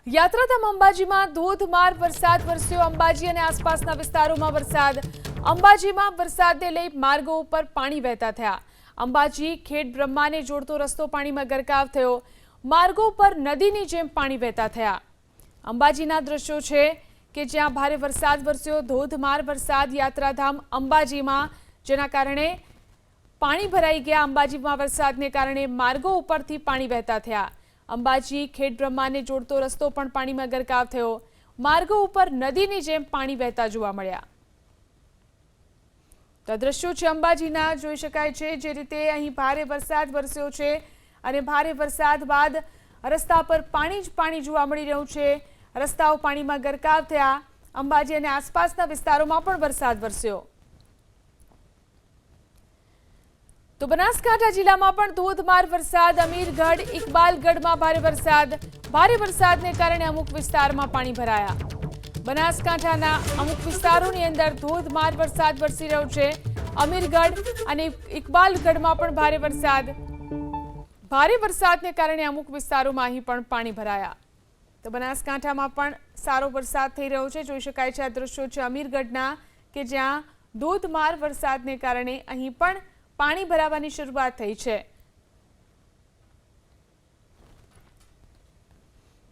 યાત્રાધામ અંબાજીમાં ધોધમાર વરસાદ વરસ્યો। અંબાજી અને આસપાસના વિસ્તારોમાં વરસાદ। અંબાજીમાં વરસાદને લઈ માર્ગો ઉપર પાણી વહેતા થયા। અંબાજી ખેડ બ્રહ્માને જોડતો રસ્તો પાણીમાં ગરકાવ થયો। માર્ગો પર નદીની જેમ પાણી વહેતા થયા। અંબાજીના દ્રશ્યો છે કે જ્યાં ભારે વરસાદ વરસ્યો। ધોધમાર વરસાદ યાત્રાધામ અંબાજીમાં, જેના કારણે પાણી ભરાઈ ગયા। અંબાજીમાં વરસાદને કારણે માર્ગો ઉપરથી પાણી વહેતા થયા। અંબાજી ખેડ બ્રહ્માને જોડતો રસ્તો પણ પાણીમાં ગરકાવ થયો। માર્ગો ઉપર નદીની જેમ પાણી વહેતા જોવા મળ્યા। તો દ્રશ્યો છે અંબાજીના, જોઈ શકાય છે જે રીતે અહીં ભારે વરસાદ વરસ્યો છે અને ભારે વરસાદ બાદ રસ્તા પર પાણી જ પાણી જોવા મળી રહ્યું છે। રસ્તાઓ પાણીમાં ગરકાવ થયા। અંબાજી અને આસપાસના વિસ્તારોમાં પણ વરસાદ વરસ્યો। તો બનાસકાંઠા જિલ્લામાં પણ ધોધમાર વરસાદ। અમીરગઢ ઇકબાલગઢમાં ભારે વરસાદને કારણે અમુક વિસ્તારમાં પાણી ભરાયા। બનાસકાંઠાના અમુક વિસ્તારોની અંદર ધોધમાર વરસાદ વરસી રહ્યો છે। અમીરગઢ અને ઇકબાલગઢમાં પણ ભારે વરસાદને કારણે અમુક વિસ્તારોમાં અહીં પણ પાણી ભરાયા। તો બનાસકાંઠામાં પણ સારો વરસાદ થઈ રહ્યો છે। જોઈ શકાય છે આ દ્રશ્યો છે અમીરગઢના, કે જ્યાં ધોધમાર વરસાદને કારણે અહીં પણ પાણી ભરાવાની શરૂઆત થઈ છે।